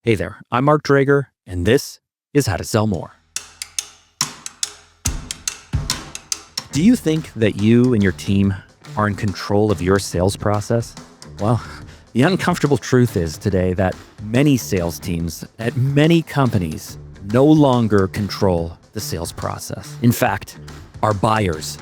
Hey there, I'm Mark Drager, and this is How to Sell More. Do you think that you and your team are in control of your sales process? Well, the uncomfortable truth is today that many sales teams at many companies no longer control the sales process. In fact, our buyers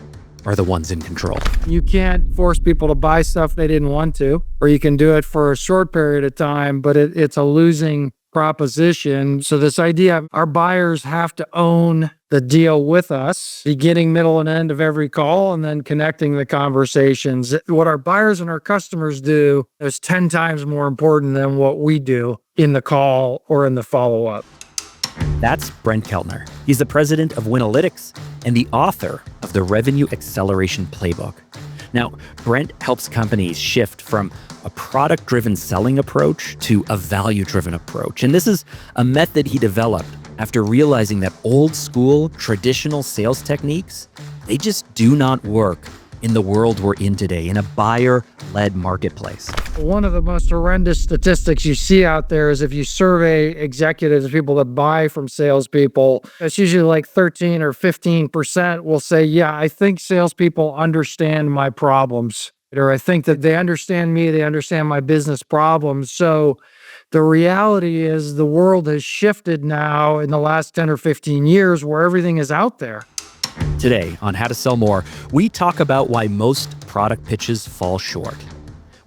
are the ones in control. You can't force people to buy stuff they didn't want to, or you can do it for a short period of time, but it's a losing proposition. So this idea of our buyers have to own the deal with us, beginning, middle, and end of every call, and then connecting the conversations. What our buyers and our customers do is 10 times more important than what we do in the call or in the follow-up. That's Brent Keltner. He's the president of Winalytics and the author of the Revenue Acceleration Playbook. Now, Brent helps companies shift from a product-driven selling approach to a value-driven approach. And this is a method he developed after realizing that old-school, traditional sales techniques, they just do not work in the world we're in today, in a buyer-led marketplace. One of the most horrendous statistics you see out there is if you survey executives, people that buy from salespeople, it's usually like 13 or 15% will say, yeah, I think salespeople understand my problems, or I think that they understand me, they understand my business problems. So the reality is the world has shifted now in the last 10 or 15 years where everything is out there. Today on How to Sell More, we talk about why most product pitches fall short.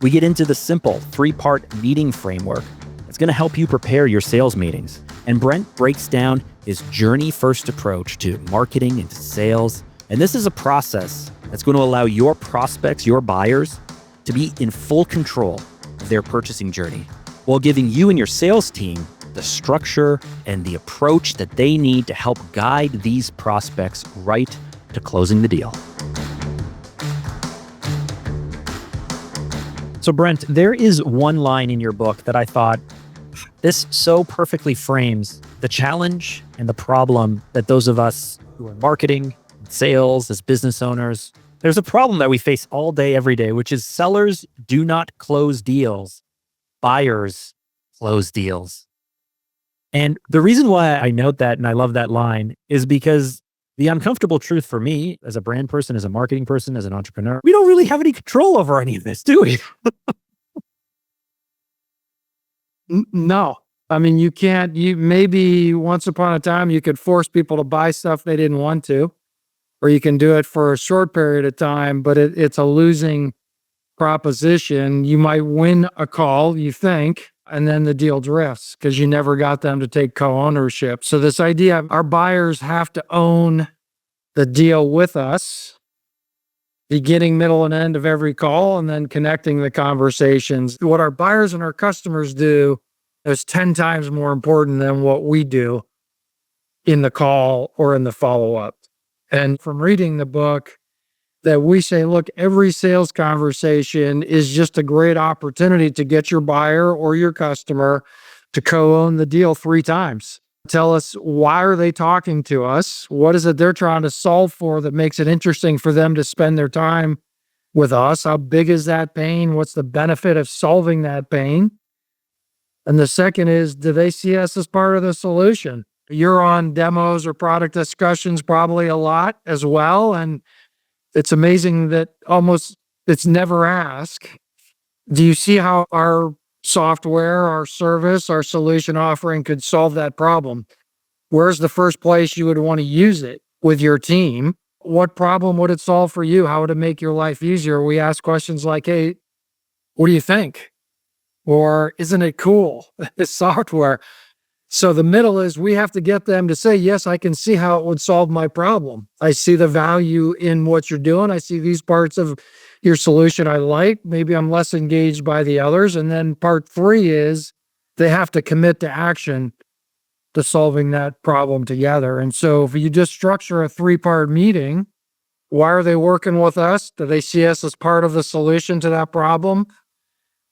We get into the simple 3-part meeting framework that's going to help you prepare your sales meetings. And Brent breaks down his journey-first approach to marketing and to sales. And this is a process that's going to allow your prospects, your buyers, to be in full control of their purchasing journey, while giving you and your sales team the structure and the approach that they need to help guide these prospects right to closing the deal. So Brent, there is one line in your book that I thought this so perfectly frames the challenge and the problem that those of us who are in marketing, sales, as business owners, there's a problem that we face all day, every day, which is sellers do not close deals. Buyers close deals. And the reason why I note that and I love that line is because the uncomfortable truth for me as a brand person, as a marketing person, as an entrepreneur, we don't really have any control over any of this, do we? No. I mean, you can't, maybe once upon a time you could force people to buy stuff they didn't want to, or you can do it for a short period of time, but it's a losing proposition. You might win a call, you think, and then the deal drifts because you never got them to take co-ownership. So this idea of our buyers have to own the deal with us, beginning, middle, and end of every call, and then connecting the conversations. What our buyers and our customers do is 10 times more important than what we do in the call or in the follow-up. And from reading the book, that we say, look, every sales conversation is just a great opportunity to get your buyer or your customer to co-own the deal 3 times. Tell us, why are they talking to us? What is it they're trying to solve for that makes it interesting for them to spend their time with us? How big is that pain? What's the benefit of solving that pain? And the second is, do they see us as part of the solution? You're on demos or product discussions probably a lot as well. And it's amazing that almost it's never asked. Do you see how our software, our service, our solution offering could solve that problem? Where's the first place you would want to use it with your team? What problem would it solve for you? How would it make your life easier? We ask questions like, hey, what do you think? Or isn't it cool, this software? So the middle is we have to get them to say, yes, I can see how it would solve my problem. I see the value in what you're doing. I see these parts of your solution I like. Maybe I'm less engaged by the others. And then part 3 is they have to commit to action to solving that problem together. And so if you just structure a 3-part meeting, why are they working with us? Do they see us as part of the solution to that problem?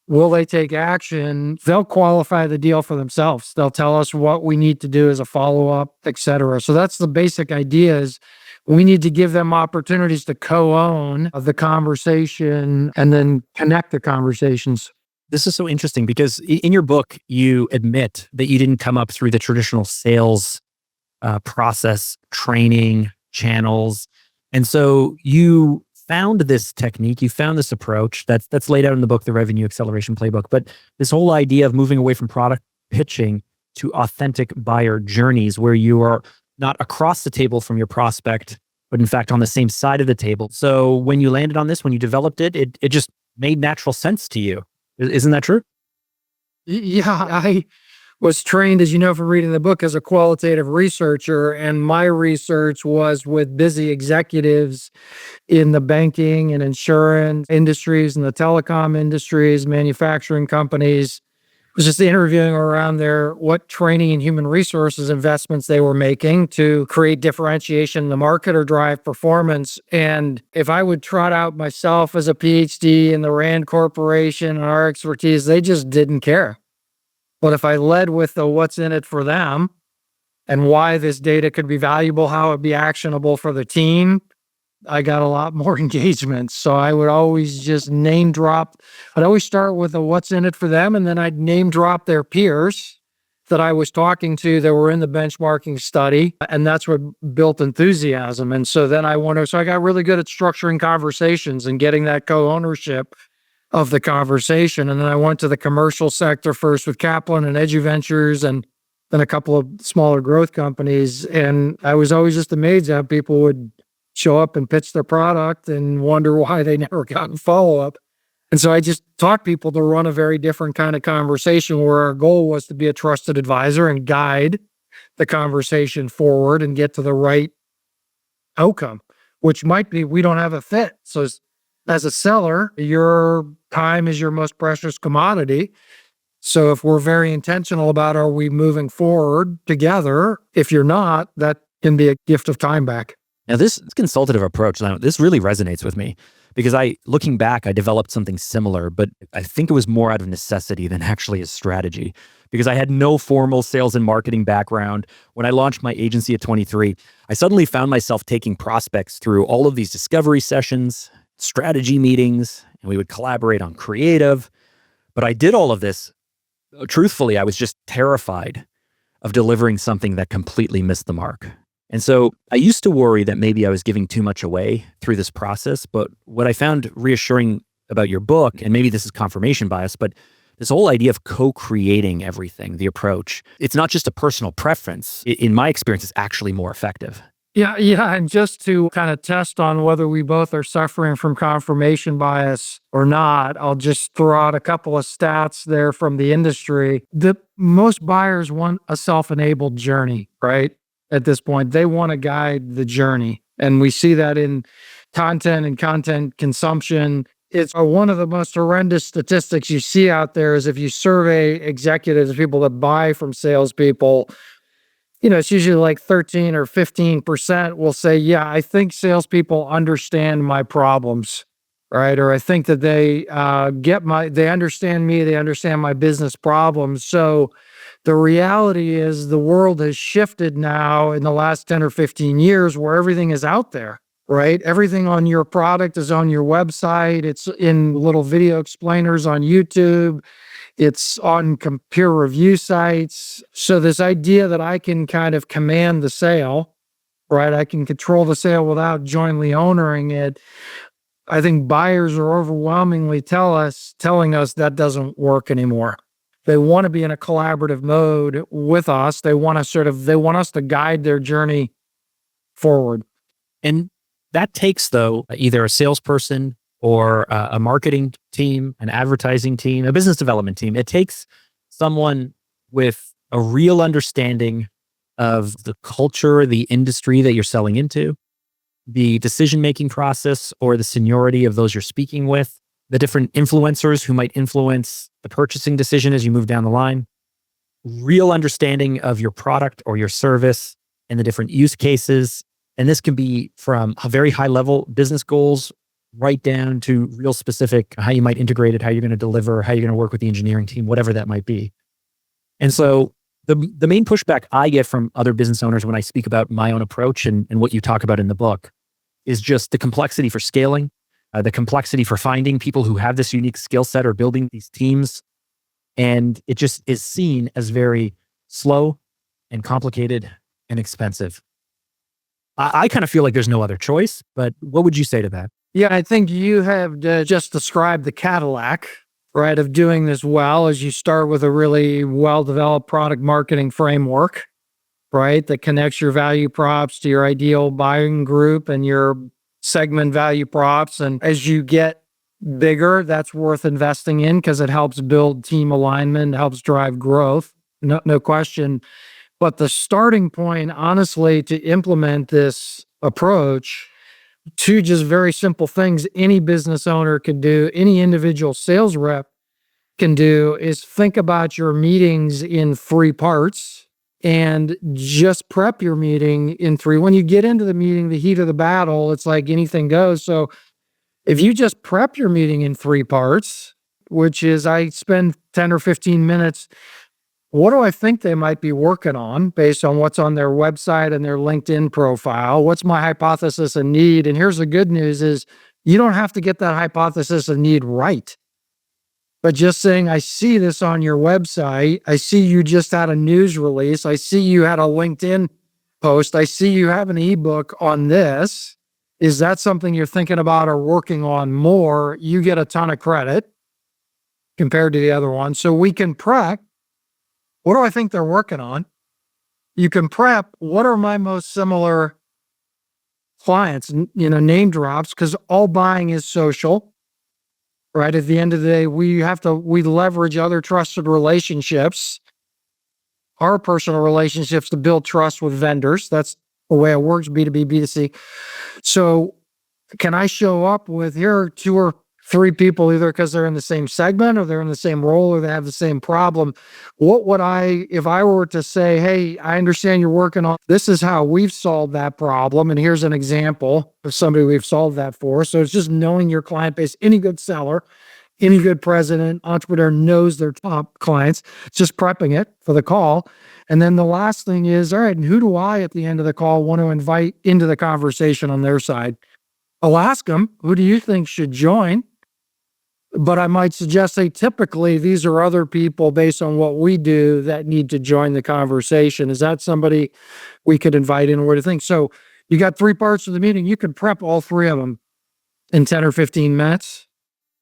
Will they take action? They'll qualify the deal for themselves. They'll tell us what we need to do as a follow-up, et cetera. So that's the basic idea is we need to give them opportunities to co-own the conversation and then connect the conversations. This is so interesting because in your book, you admit that you didn't come up through the traditional sales process, training, channels. And so you found this technique, you found this approach that's laid out in the book, The Revenue Acceleration Playbook. But this whole idea of moving away from product pitching to authentic buyer journeys where you are not across the table from your prospect, but in fact on the same side of the table. So when you landed on this, when you developed it, it just made natural sense to you. Isn't that true? Yeah, I was trained, as you know, from reading the book, as a qualitative researcher, and my research was with busy executives in the banking and insurance industries and the telecom industries, manufacturing companies. Was just interviewing around their what training and human resources investments they were making to create differentiation in the market or drive performance. And if I would trot out myself as a PhD in the Rand Corporation and our expertise, they just didn't care. But if I led with the what's in it for them and why this data could be valuable, how it'd be actionable for the team, I got a lot more engagement. So I would always just name drop. I'd always start with a what's in it for them, and then I'd name drop their peers that I was talking to that were in the benchmarking study. And that's what built enthusiasm. And so then so I got really good at structuring conversations and getting that co-ownership of the conversation. And then I went to the commercial sector first with Kaplan and EduVentures and then a couple of smaller growth companies. And I was always just amazed how people would show up and pitch their product and wonder why they never got a follow-up. And so I just taught people to run a very different kind of conversation where our goal was to be a trusted advisor and guide the conversation forward and get to the right outcome, which might be we don't have a fit. So as a seller, your time is your most precious commodity. So if we're very intentional about are we moving forward together, if you're not, that can be a gift of time back. Now, this consultative approach, now, this really resonates with me because looking back, I developed something similar, but I think it was more out of necessity than actually a strategy because I had no formal sales and marketing background. When I launched my agency at 23, I suddenly found myself taking prospects through all of these discovery sessions, strategy meetings, and we would collaborate on creative. But I did all of this. Truthfully, I was just terrified of delivering something that completely missed the mark. And so I used to worry that maybe I was giving too much away through this process. But what I found reassuring about your book, and maybe this is confirmation bias, but this whole idea of co-creating everything, the approach, it's not just a personal preference. In my experience, it's actually more effective. Yeah. And just to kind of test on whether we both are suffering from confirmation bias or not, I'll just throw out a couple of stats there from the industry. Most buyers want a self-enabled journey, right? At this point, they want to guide the journey. And we see that in content and content consumption. It's one of the most horrendous statistics you see out there is if you survey executives, people that buy from salespeople, it's usually like 13 or 15% will say, yeah, I think salespeople understand my problems, right? Or I think that they they understand me, they understand my business problems. So the reality is the world has shifted now in the last 10 or 15 years where everything is out there, right? Everything on your product is on your website. It's in little video explainers on YouTube. It's on peer review sites. So this idea that I can kind of command the sale, right? I can control the sale without jointly owning it. I think buyers are overwhelmingly telling us that doesn't work anymore. They want to be in a collaborative mode with us. They want us to guide their journey forward. And that takes, though, either a salesperson or a marketing team, an advertising team, a business development team. It takes someone with a real understanding of the culture, the industry that you're selling into, the decision-making process or the seniority of those you're speaking with, the different influencers who might influence the purchasing decision as you move down the line, real understanding of your product or your service and the different use cases. And this can be from a very high level business goals right down to real specific, how you might integrate it, how you're going to deliver, how you're going to work with the engineering team, whatever that might be. And so the main pushback I get from other business owners when I speak about my own approach and what you talk about in the book is just the complexity for scaling, the complexity for finding people who have this unique skill set or building these teams. And it just is seen as very slow and complicated and expensive. I kind of feel like there's no other choice, but what would you say to that? Yeah, I think you have just described the Cadillac, right, of doing this well as you start with a really well-developed product marketing framework, right, that connects your value props to your ideal buying group and your segment value props. And as you get bigger, that's worth investing in because it helps build team alignment, helps drive growth, no question. But the starting point, honestly, to implement this approach, two just very simple things any business owner can do, any individual sales rep can do, is think about your meetings in three parts and just prep your meeting in three. When you get into the meeting, the heat of the battle, it's like anything goes. So if you just prep your meeting in three parts, which is I spend 10 or 15 minutes, what do I think they might be working on based on what's on their website and their LinkedIn profile? What's my hypothesis and need? And here's the good news is you don't have to get that hypothesis and need right. But just saying, I see this on your website. I see you just had a news release. I see you had a LinkedIn post. I see you have an ebook on this. Is that something you're thinking about or working on more? You get a ton of credit compared to the other one. So we can prep. What do I think they're working on? You can prep. What are my most similar clients? Name drops, because all buying is social, right? At the end of the day, we leverage other trusted relationships, our personal relationships to build trust with vendors. That's the way it works, B2B, B2C. So can I show up with here are two or three people, either because they're in the same segment or they're in the same role or they have the same problem? What would if I were to say, hey, I understand you're working on, this is how we've solved that problem. And here's an example of somebody we've solved that for. So it's just knowing your client base. Any good seller, any good president, entrepreneur knows their top clients. It's just prepping it for the call. And then the last thing is, all right, and who do I at the end of the call want to invite into the conversation on their side? I'll ask them, who do you think should join? But I might suggest, hey, typically these are other people based on what we do that need to join the conversation. Is that somebody we could invite in? What do you think? So you got three parts of the meeting. You can prep all three of them in 10 or 15 minutes.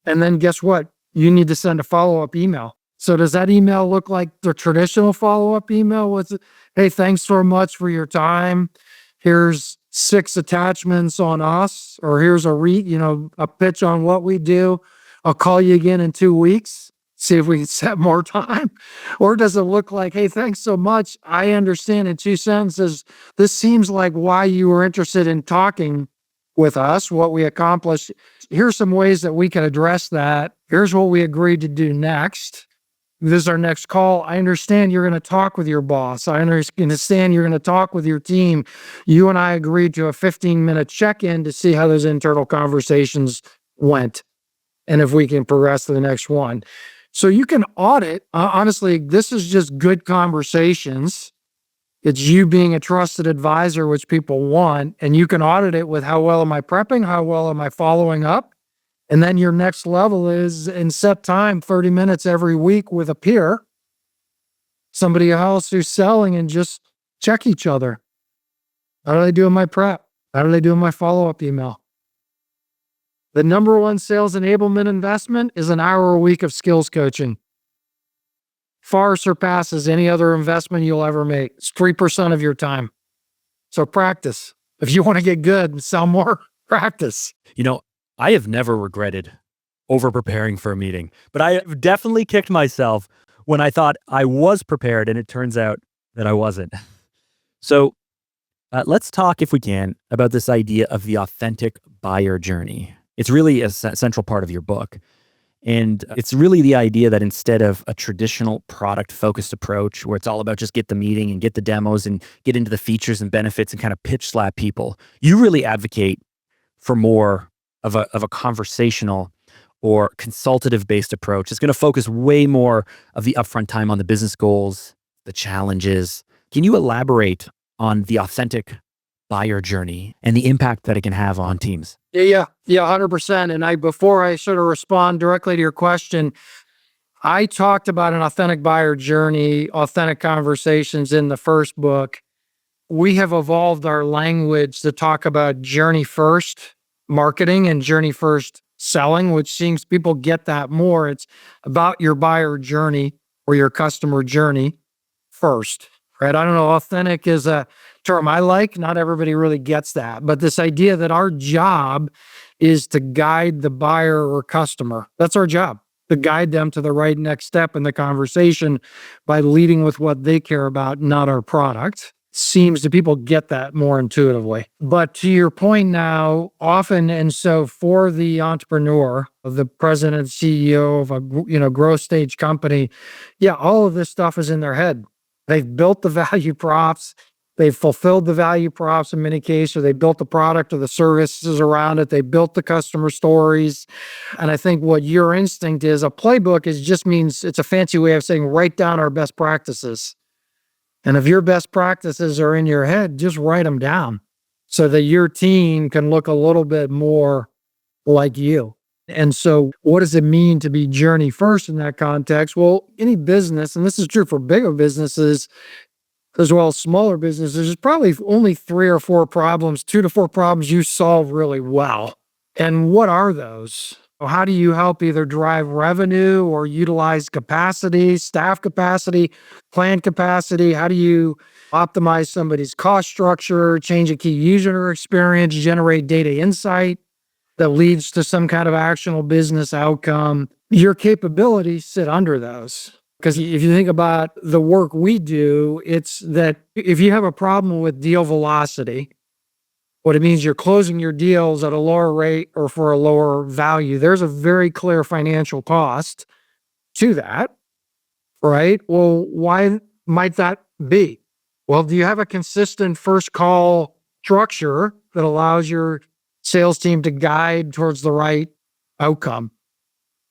And then guess what? You need to send a follow-up email. So does that email look like the traditional follow-up email? What's it? Hey, thanks so much for your time. Here's 6 attachments on us, or here's a pitch on what we do. I'll call you again in 2 weeks, see if we can set more time. Or does it look like, hey, thanks so much. I understand in 2 sentences, this seems like why you were interested in talking with us, what we accomplished. Here's some ways that we can address that. Here's what we agreed to do next. This is our next call. I understand you're going to talk with your boss. I understand you're going to talk with your team. You and I agreed to a 15-minute check-in to see how those internal conversations went and if we can progress to the next one. So you can audit. Honestly, this is just good conversations. It's you being a trusted advisor, which people want, and you can audit it with how well am I prepping? How well am I following up? And then your next level is in set time, 30 minutes every week with a peer, somebody else who's selling, and just check each other. How do they do in my prep? How do they do in my follow-up email? The number one sales enablement investment is an hour a week of skills coaching. Far surpasses any other investment you'll ever make. It's 3% of your time. So practice. If you want to get good and sell more, practice. I have never regretted over preparing for a meeting, but I have definitely kicked myself when I thought I was prepared and it turns out that I wasn't. So let's talk, if we can, about this idea of the authentic buyer journey. It's really a central part of your book. And it's really the idea that instead of a traditional product-focused approach where it's all about just get the meeting and get the demos and get into the features and benefits and kind of pitch slap people, you really advocate for more of a conversational or consultative-based approach. It's going to focus way more of the upfront time on the business goals, the challenges. Can you elaborate on the authentic buyer journey and the impact that it can have on teams. Yeah, 100%. And before I sort of respond directly to your question, I talked about an authentic buyer journey, authentic conversations in the first book. We have evolved our language to talk about journey first marketing and journey first selling, which seems people get that more. It's about your buyer journey or your customer journey first, right? I don't know. Authentic is a term I like. Not everybody really gets that. But this idea that our job is to guide the buyer or customer, that's our job, to guide them to the right next step in the conversation by leading with what they care about, not our product. Seems that people get that more intuitively. But to your point now, often, and so for the entrepreneur, the president, CEO of a growth stage company, yeah, all of this stuff is in their head. They've built the value props. They've fulfilled the value props in many cases, or they built the product or the services around it. They built the customer stories. And I think what your instinct is, a playbook just means it's a fancy way of saying write down our best practices. And if your best practices are in your head, just write them down so that your team can look a little bit more like you. And so what does it mean to be journey first in that context? Well, any business, and this is true for bigger businesses as well as smaller businesses, there's probably only 3 or 4 problems, 2 to 4 problems you solve really well. And what are those? How do you help either drive revenue or utilize capacity, staff capacity, plant capacity? How do you optimize somebody's cost structure, change a key user experience, generate data insight that leads to some kind of actionable business outcome? Your capabilities sit under those. Because if you think about the work we do, it's that if you have a problem with deal velocity, what it means you're closing your deals at a lower rate or for a lower value, there's a very clear financial cost to that, right? Well, why might that be? Well, do you have a consistent first call structure that allows your sales team to guide towards the right outcome?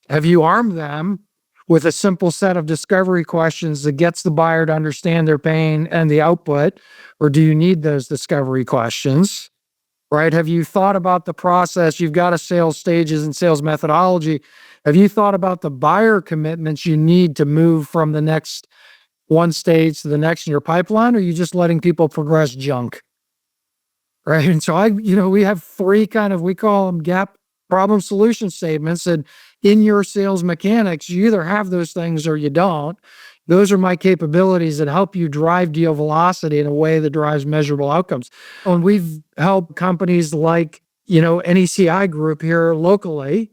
Have you armed them with a simple set of discovery questions that gets the buyer to understand their pain and the output? Or do you need those discovery questions? Right? Have you thought about the process? You've got a sales stages and sales methodology. Have you thought about the buyer commitments you need to move from the next one stage to the next in your pipeline? Or are you just letting people progress junk? Right. And so we have 3 we call them gap problem solution statements. And in your sales mechanics, you either have those things or you don't. Those are my capabilities that help you drive deal velocity in a way that drives measurable outcomes. And we've helped companies like, NECI Group here locally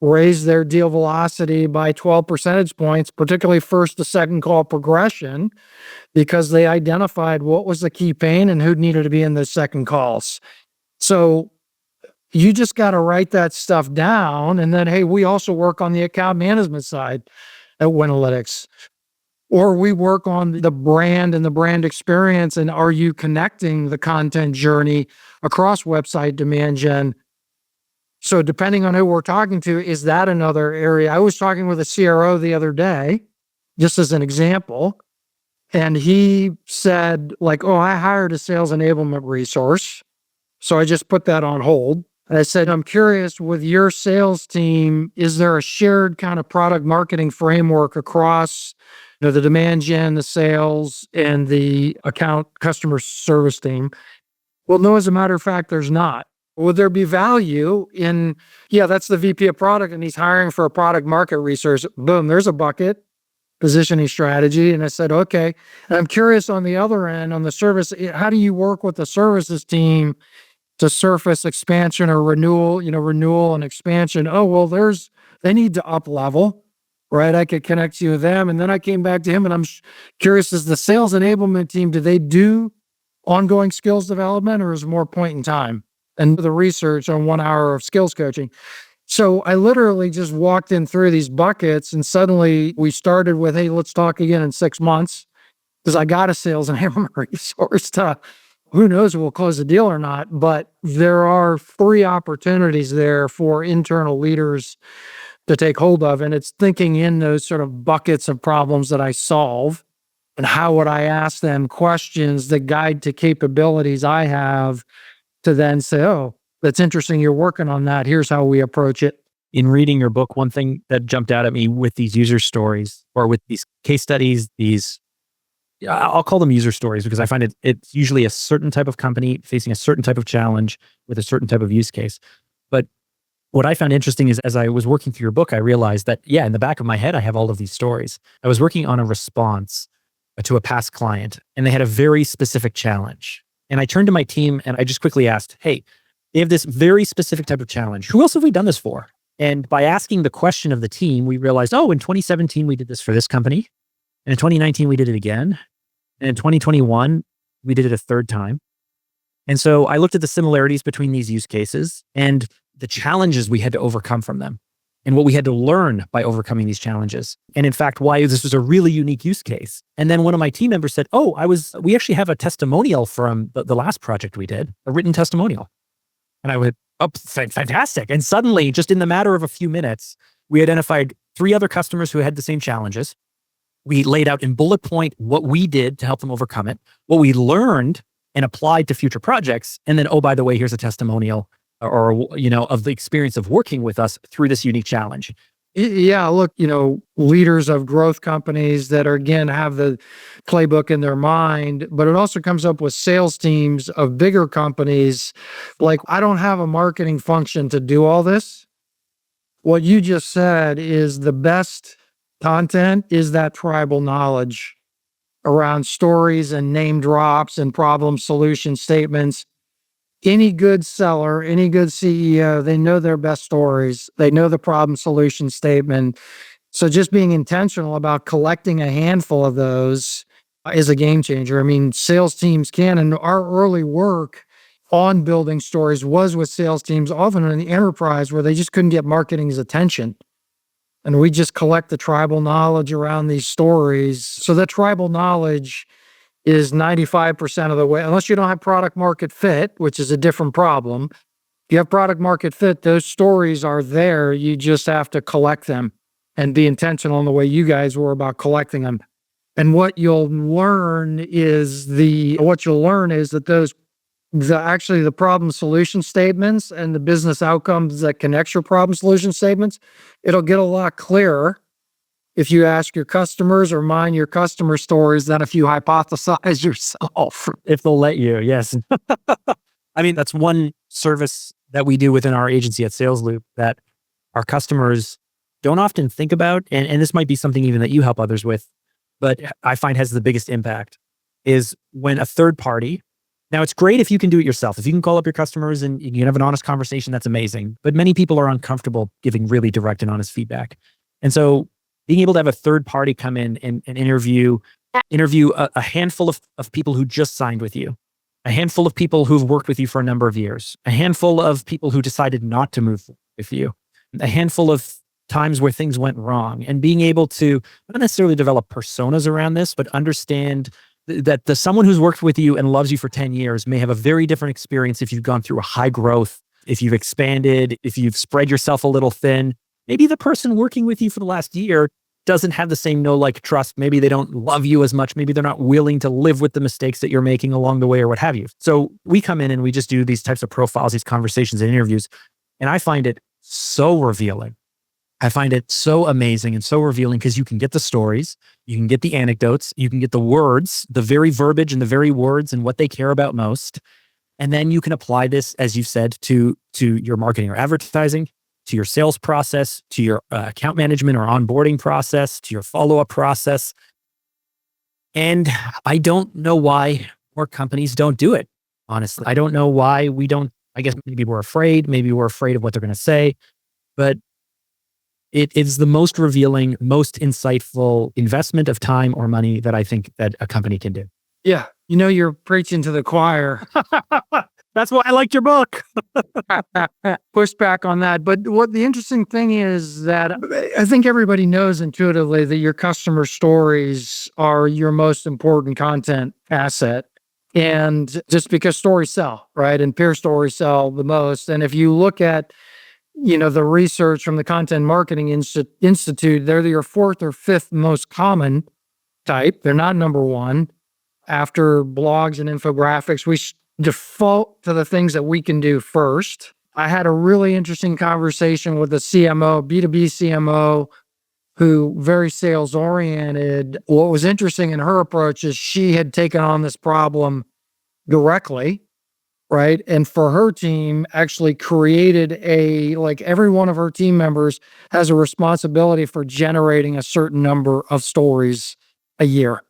raise their deal velocity by 12 percentage points, particularly first to second call progression, because they identified what was the key pain and who needed to be in those second calls. So you just got to write that stuff down. And then, hey, we also work on the account management side at Winalytics. Or we work on the brand and the brand experience. And are you connecting the content journey across website demand gen? So depending on who we're talking to, is that another area? I was talking with a CRO the other day, just as an example. And he said I hired a sales enablement resource. So I just put that on hold. And I said, I'm curious, with your sales team, is there a shared kind of product marketing framework across the demand gen, the sales, and the account customer service team? Well, no, as a matter of fact, there's not. Would there be value in, that's the VP of product and he's hiring for a product market research. Boom, there's a bucket, positioning strategy. And I said, okay. And I'm curious on the other end, on the service, how do you work with the services team to surface expansion or renewal and expansion? Oh, well, they need to up level, right? I could connect you with them. And then I came back to him and I'm curious, is the sales enablement team, do they do ongoing skills development or is it more point in time? And the research on 1 hour of skills coaching. So I literally just walked in through these buckets and suddenly we started with, hey, let's talk again in 6 months because I got a sales enablement resource to, who knows if we'll close the deal or not, but there are 3 opportunities there for internal leaders to take hold of. And it's thinking in those sort of buckets of problems that I solve And how would I ask them questions that guide to capabilities I have to then say, oh, that's interesting. You're working on that. Here's how we approach it. In reading your book, one thing that jumped out at me with these user stories or with these case studies, I'll call them user stories because I find it's usually a certain type of company facing a certain type of challenge with a certain type of use case. But what I found interesting is as I was working through your book, I realized that, yeah, in the back of my head, I have all of these stories. I was working on a response to a past client and they had a very specific challenge. And I turned to my team and I just quickly asked, hey, they have this very specific type of challenge. Who else have we done this for? And by asking the question of the team, we realized, oh, in 2017, we did this for this company. And in 2019, we did it again. And in 2021, we did it a third time. And so I looked at the similarities between these use cases and the challenges we had to overcome from them and what we had to learn by overcoming these challenges. And in fact, why this was a really unique use case. And then one of my team members said, oh, we actually have a testimonial from the last project we did, a written testimonial. And I went, oh, fantastic. And suddenly, just in the matter of a few minutes, we identified 3 other customers who had the same challenges. We laid out in bullet point what we did to help them overcome it, what we learned and applied to future projects. And then, oh, by the way, here's a testimonial or of the experience of working with us through this unique challenge. Yeah, look, leaders of growth companies that are, again, have the playbook in their mind, but it also comes up with sales teams of bigger companies. Like, I don't have a marketing function to do all this. What you just said is the best content is that tribal knowledge around stories and name drops and problem solution statements. Any good seller, any good CEO, they know their best stories. They know the problem solution statement. So just being intentional about collecting a handful of those is a game changer. I mean, sales teams can, and our early work on building stories was with sales teams, often in the enterprise where they just couldn't get marketing's attention. And we just collect the tribal knowledge around these stories. So that tribal knowledge is 95% of the way, unless you don't have product market fit, which is a different problem. If you have product market fit, those stories are there. You just have to collect them and be intentional in the way you guys were about collecting them. And what you'll learn is that actually the problem solution statements and the business outcomes that connect your problem solution statements, it'll get a lot clearer if you ask your customers or mine your customer stories than if you hypothesize yourself. If they'll let you, yes. I mean, that's one service that we do within our agency at Sales Loop that our customers don't often think about. And this might be something even that you help others with, but I find has the biggest impact is when a third party. Now, it's great if you can do it yourself. If you can call up your customers and you can have an honest conversation, that's amazing. But many people are uncomfortable giving really direct and honest feedback. And so being able to have a third party come in and interview a handful of people who just signed with you, a handful of people who've worked with you for a number of years, a handful of people who decided not to move with you, a handful of times where things went wrong, and being able to not necessarily develop personas around this, but understand that someone who's worked with you and loves you for 10 years may have a very different experience if you've gone through a high growth, if you've expanded, if you've spread yourself a little thin. Maybe the person working with you for the last year doesn't have the same know, like, trust. Maybe they don't love you as much. Maybe they're not willing to live with the mistakes that you're making along the way or what have you. So we come in and we just do these types of profiles, these conversations and interviews. And I find it so revealing. I find it so amazing and so revealing because you can get the stories, you can get the anecdotes, you can get the words, the very verbiage and the very words and what they care about most. And then you can apply this, as you've said, to your marketing or advertising, to your sales process, to your account management or onboarding process, to your follow-up process. And I don't know why more companies don't do it, honestly. I don't know why we don't. I guess maybe we're afraid. Maybe we're afraid of what they're going to say. But it is the most revealing, most insightful investment of time or money that I think that a company can do. Yeah. You're preaching to the choir. That's why I liked your book. Push back on that. But what the interesting thing is that I think everybody knows intuitively that your customer stories are your most important content asset. And just because stories sell, right? And peer stories sell the most. And if you look at, the research from the Content Marketing Institute, they're your 4th or 5th most common type. They're not number one. After blogs and infographics, we default to the things that we can do first. I had a really interesting conversation with a CMO, B2B CMO, who very sales oriented. What was interesting in her approach is she had taken on this problem directly, right? And for her team, actually created like every one of her team members has a responsibility for generating a certain number of stories a year.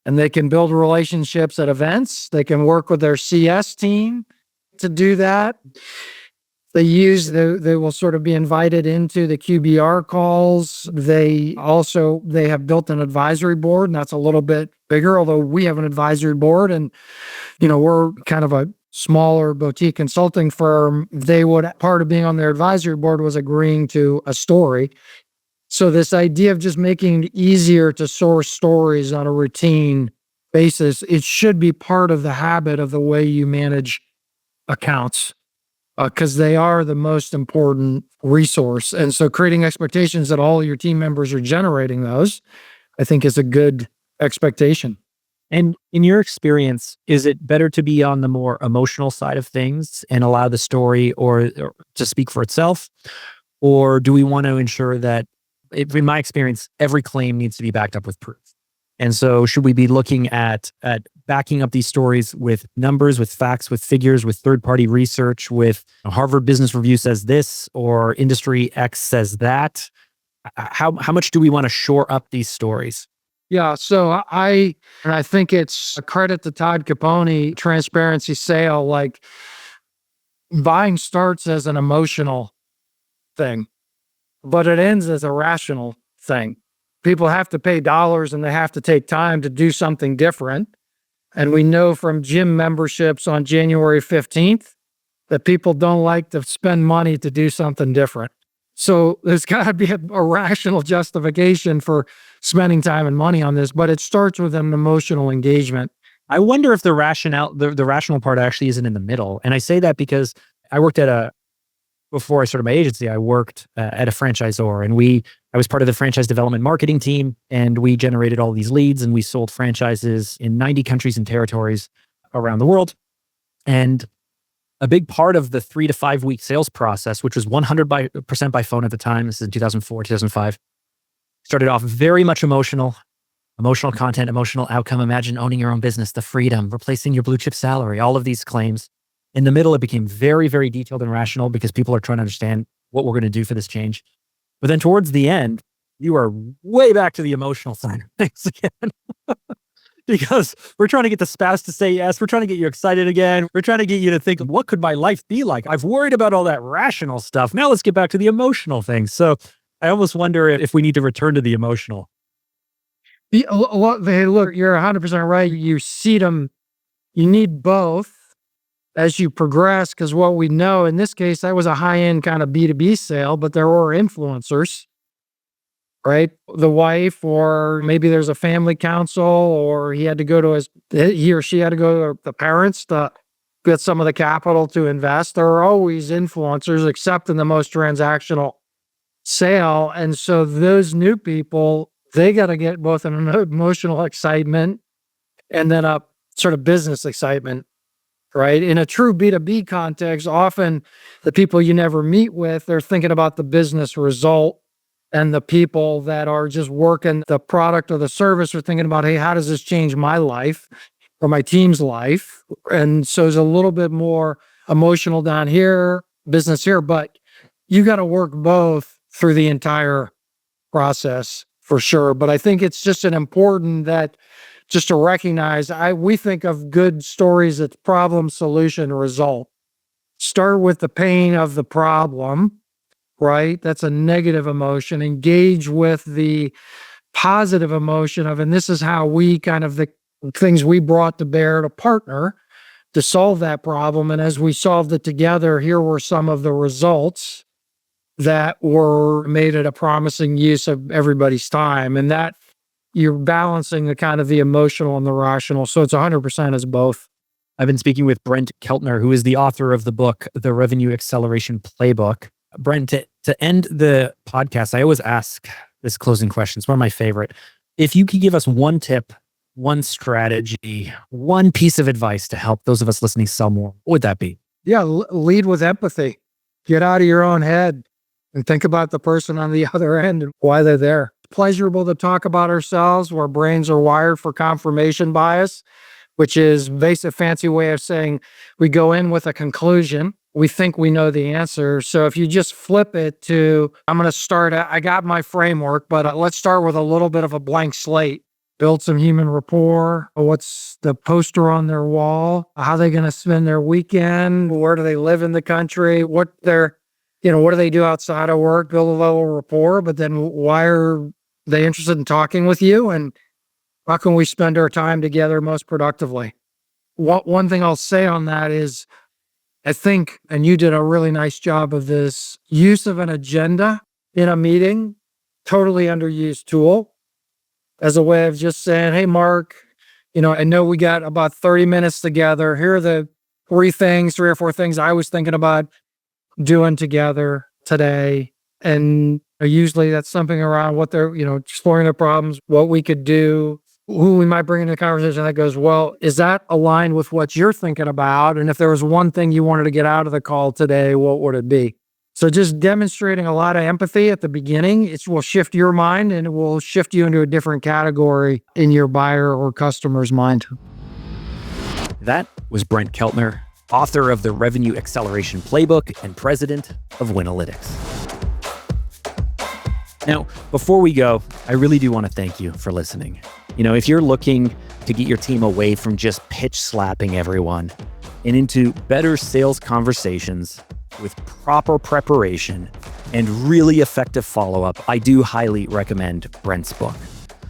And they can build relationships at events. They can work with their CS team to do that. They will sort of be invited into the QBR calls. They have built an advisory board, and that's a little bit bigger, although we have an advisory board and, we're kind of a smaller boutique consulting firm. Part of being on their advisory board was agreeing to a story. So this idea of just making it easier to source stories on a routine basis, it should be part of the habit of the way you manage accounts. Because they are the most important resource. And so creating expectations that all your team members are generating those, I think is a good expectation. And in your experience, is it better to be on the more emotional side of things and allow the story or to speak for itself? Or do we want to ensure that, in my experience, every claim needs to be backed up with proof? And so should we be looking at backing up these stories with numbers, with facts, with figures, with third-party research, with Harvard Business Review says this or industry X says that? How much do we want to shore up these stories? Yeah, so I think it's a credit to Todd Capone, transparency sale. Like, buying starts as an emotional thing, but it ends as a rational thing. People have to pay dollars and they have to take time to do something different. And we know from gym memberships on January 15th that people don't like to spend money to do something different. So there's got to be a rational justification for spending time and money on this, but it starts with an emotional engagement. I wonder if the rational part actually isn't in the middle. And I say that because I worked before I started my agency, I worked at a franchisor, and I was part of the franchise development marketing team, and we generated all these leads, and we sold franchises in 90 countries and territories around the world. And a big part of the 3 to 5 week sales process, which was 100% by phone at the time, this is in 2004, 2005, started off very much emotional content, emotional outcome. Imagine owning your own business, the freedom, replacing your blue chip salary, all of these claims. In the middle, it became very, very detailed and rational because people are trying to understand what we're going to do for this change. But then towards the end, you are way back to the emotional side of things again. Because we're trying to get the spouse to say yes. We're trying to get you excited again. We're trying to get you to think, what could my life be like? I've worried about all that rational stuff. Now let's get back to the emotional things. So I almost wonder if we need to return to the emotional. Hey, look, you're 100% right. You see them. You need both as you progress, because what we know in this case, that was a high-end kind of B2B sale, but there were influencers, right? The wife, or maybe there's a family council, or he or she had to go to the parents to get some of the capital to invest. There are always influencers, except in the most transactional sale. And so those new people, they got to get both an emotional excitement and then a sort of business excitement. Right? In a true B2B context, often the people you never meet with, they're thinking about the business result, and the people that are just working the product or the service are thinking about, hey, how does this change my life or my team's life? And so it's a little bit more emotional down here, business here, but you got to work both through the entire process for sure. But I think it's just an important that just to recognize, we think of good stories as problem, solution, result. Start with the pain of the problem, right? That's a negative emotion. Engage with the positive emotion of, and this is how we the things we brought to bear to partner to solve that problem. And as we solved it together, here were some of the results that were made at a promising use of everybody's time. And that you're balancing the emotional and the rational. So it's 100% as both. I've been speaking with Brent Keltner, who is the author of the book, The Revenue Acceleration Playbook. Brent, to end the podcast, I always ask this closing question. It's one of my favorite. If you could give us one tip, one strategy, one piece of advice to help those of us listening sell more, what would that be? Yeah, lead with empathy. Get out of your own head and think about the person on the other end and why they're there. Pleasurable to talk about ourselves. Our brains are wired for confirmation bias, which is basic fancy way of saying we go in with a conclusion. We think we know the answer. So if you just flip it to, I'm going to start, I got my framework, but let's start with a little bit of a blank slate. Build some human rapport. What's the poster on their wall? How are they going to spend their weekend? Where do they live in the country? What do they do outside of work? Build a level of rapport, but then why are they interested in talking with you? And how can we spend our time together most productively? One thing I'll say on that is, I think, and you did a really nice job of this, use of an agenda in a meeting, totally underused tool as a way of just saying, hey, Mark, I know we got about 30 minutes together. Here are the three or four things I was thinking about doing together today. And usually that's something around what they're, exploring their problems, what we could do, who we might bring into the conversation that goes, well, is that aligned with what you're thinking about? And if there was one thing you wanted to get out of the call today, what would it be? So just demonstrating a lot of empathy at the beginning, it will shift your mind and it will shift you into a different category in your buyer or customer's mind. That was Brent Keltner, author of the Revenue Acceleration Playbook and president of Winalytics. Now, before we go, I really do want to thank you for listening. If you're looking to get your team away from just pitch slapping everyone and into better sales conversations with proper preparation and really effective follow-up, I do highly recommend Brent's book.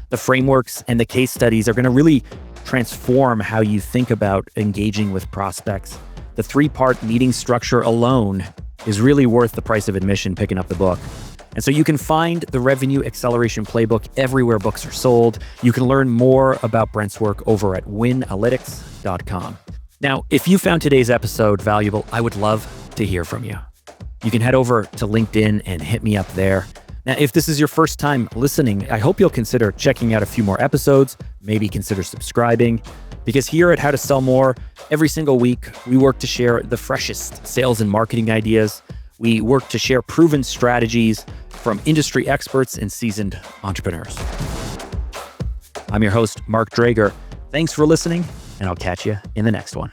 The frameworks and the case studies are going to really transform how you think about engaging with prospects. The 3-part meeting structure alone is really worth the price of admission picking up the book. And so you can find the Revenue Acceleration Playbook everywhere books are sold. You can learn more about Brent's work over at winalytics.com. Now, if you found today's episode valuable, I would love to hear from you. You can head over to LinkedIn and hit me up there. Now, if this is your first time listening, I hope you'll consider checking out a few more episodes, maybe consider subscribing, because here at How to Sell More, every single week, we work to share the freshest sales and marketing ideas. We work to share proven strategies from industry experts and seasoned entrepreneurs. I'm your host, Mark Drager. Thanks for listening, and I'll catch you in the next one.